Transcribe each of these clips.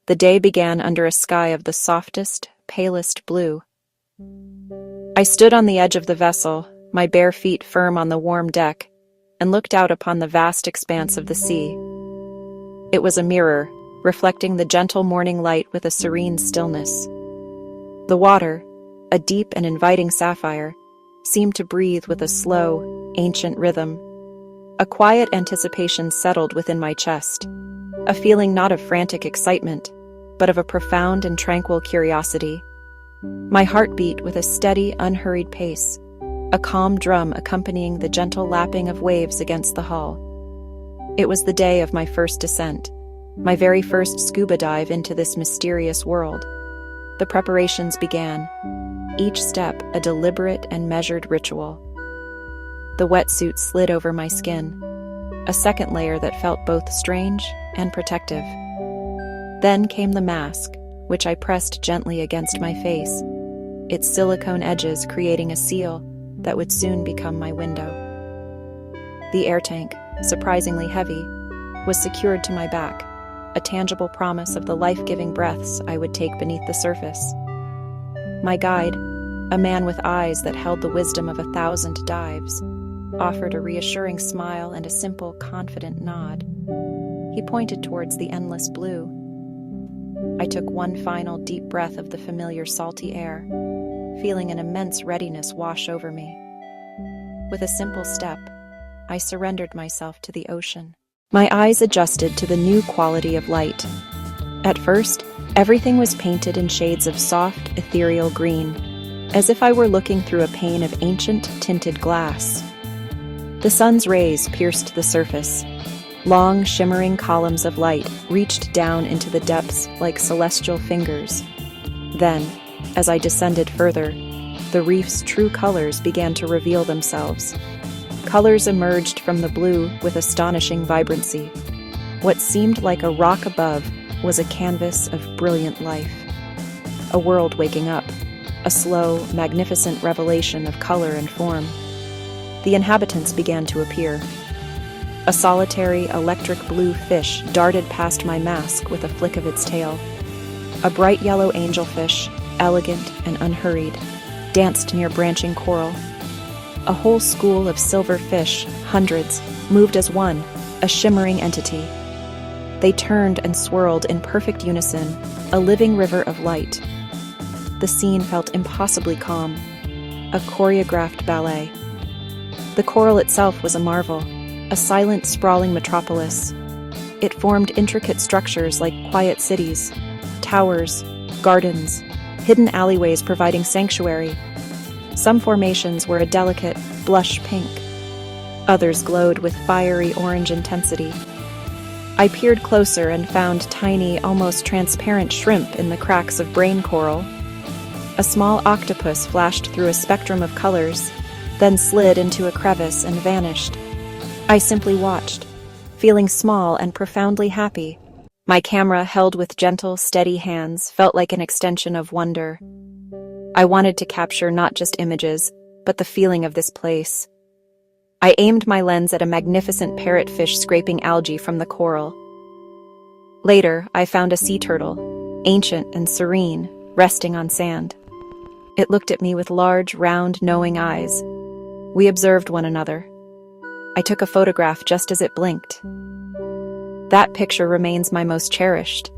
The day began under a sky of the softest, palest blue. I stood on the edge of the vessel, my bare feet firm on the warm deck, and looked out upon the vast expanse of the sea. It was a mirror, reflecting the gentle morning light with a serene stillness. The water, a deep and inviting sapphire, seemed to breathe with a slow, ancient rhythm. A quiet anticipation settled within my chest, a feeling not of frantic excitement, but of a profound and tranquil curiosity. My heart beat with a steady, unhurried pace, a calm drum accompanying the gentle lapping of waves against the hull. It was the day of my first descent, my very first scuba dive into this mysterious world. The preparations began, each step a deliberate and measured ritual. The wetsuit slid over my skin, a second layer that felt both strange and protective. Then came the mask, which I pressed gently against my face, its silicone edges creating a seal that would soon become my window. The air tank, surprisingly heavy, was secured to my back, a tangible promise of the life-giving breaths I would take beneath the surface. My guide, a man with eyes that held the wisdom of 1,000 dives, offered a reassuring smile and a simple, confident nod. He pointed towards the endless blue. I took one final deep breath of the familiar salty air, feeling an immense readiness wash over me. With a simple step, I surrendered myself to the ocean. My eyes adjusted to the new quality of light. At first, everything was painted in shades of soft, ethereal green, as if I were looking through a pane of ancient, tinted glass. The sun's rays pierced the surface. Long, shimmering columns of light reached down into the depths like celestial fingers. Then, as I descended further, the reef's true colors began to reveal themselves. Colors emerged from the blue with astonishing vibrancy. What seemed like a rock above was a canvas of brilliant life. A world waking up, a slow, magnificent revelation of color and form. The inhabitants began to appear. A solitary, electric blue fish darted past my mask with a flick of its tail. A bright yellow angelfish, elegant and unhurried, danced near branching coral. A whole school of silver fish, hundreds, moved as one, a shimmering entity. They turned and swirled in perfect unison, a living river of light. The scene felt impossibly calm, a choreographed ballet. The coral itself was a marvel, a silent, sprawling metropolis. It formed intricate structures like quiet cities, towers, gardens, hidden alleyways providing sanctuary. Some formations were a delicate, blush pink. Others glowed with fiery orange intensity. I peered closer and found tiny, almost transparent shrimp in the cracks of brain coral. A small octopus flashed through a spectrum of colors, then slid into a crevice and vanished. I simply watched, feeling small and profoundly happy. My camera, held with gentle, steady hands, felt like an extension of wonder. I wanted to capture not just images, but the feeling of this place. I aimed my lens at a magnificent parrotfish scraping algae from the coral. Later, I found a sea turtle, ancient and serene, resting on sand. It looked at me with large, round, knowing eyes. We observed one another. I took a photograph just as it blinked. That picture remains my most cherished,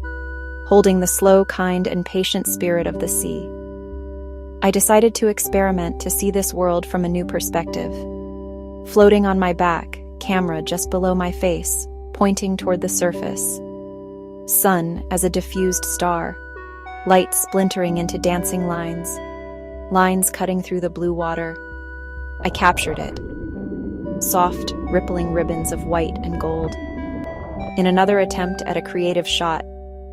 holding the slow, kind, and patient spirit of the sea. I decided to experiment to see this world from a new perspective. Floating on my back, camera just below my face, pointing toward the surface. Sun as a diffused star, light splintering into dancing lines, lines cutting through the blue water. I captured it. Soft, rippling ribbons of white and gold. In another attempt at a creative shot,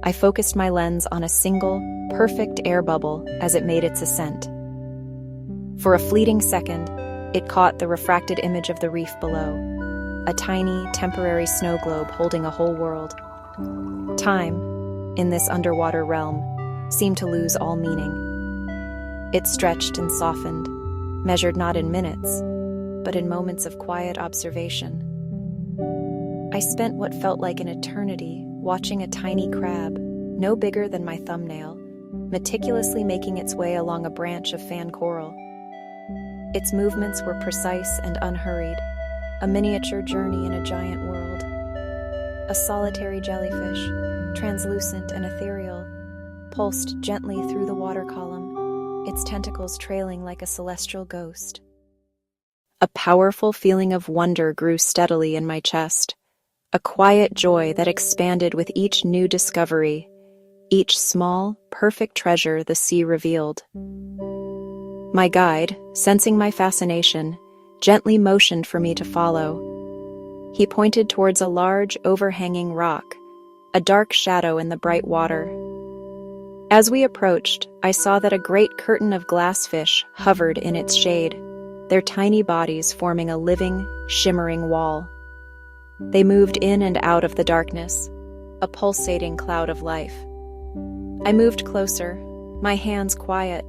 I focused my lens on a single, perfect air bubble as it made its ascent. For a fleeting second, it caught the refracted image of the reef below, a tiny, temporary snow globe holding a whole world. Time, in this underwater realm, seemed to lose all meaning. It stretched and softened, measured not in minutes, but in moments of quiet observation. I spent what felt like an eternity watching a tiny crab, no bigger than my thumbnail, meticulously making its way along a branch of fan coral. Its movements were precise and unhurried, a miniature journey in a giant world. A solitary jellyfish, translucent and ethereal, pulsed gently through the water column, its tentacles trailing like a celestial ghost. A powerful feeling of wonder grew steadily in my chest, a quiet joy that expanded with each new discovery, each small, perfect treasure the sea revealed. My guide, sensing my fascination, gently motioned for me to follow. He pointed towards a large, overhanging rock, a dark shadow in the bright water. As we approached, I saw that a great curtain of glassfish hovered in its shade, their tiny bodies forming a living, shimmering wall. They moved in and out of the darkness, a pulsating cloud of life. I moved closer, my hands quiet,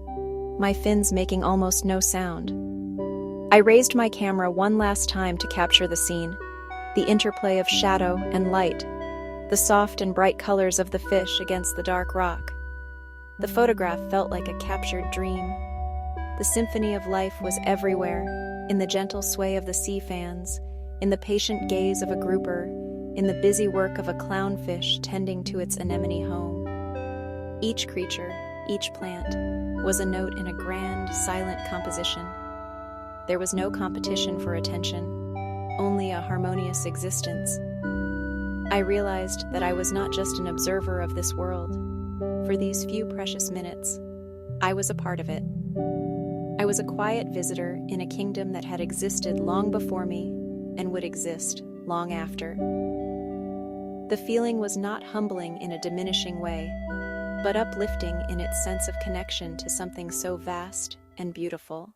my fins making almost no sound. I raised my camera one last time to capture the scene, the interplay of shadow and light, the soft and bright colors of the fish against the dark rock. The photograph felt like a captured dream. The symphony of life was everywhere, in the gentle sway of the sea fans, in the patient gaze of a grouper, in the busy work of a clownfish tending to its anemone home. Each creature, each plant, was a note in a grand, silent composition. There was no competition for attention, only a harmonious existence. I realized that I was not just an observer of this world. For these few precious minutes, I was a part of it. I was a quiet visitor in a kingdom that had existed long before me and would exist long after. The feeling was not humbling in a diminishing way, but uplifting in its sense of connection to something so vast and beautiful.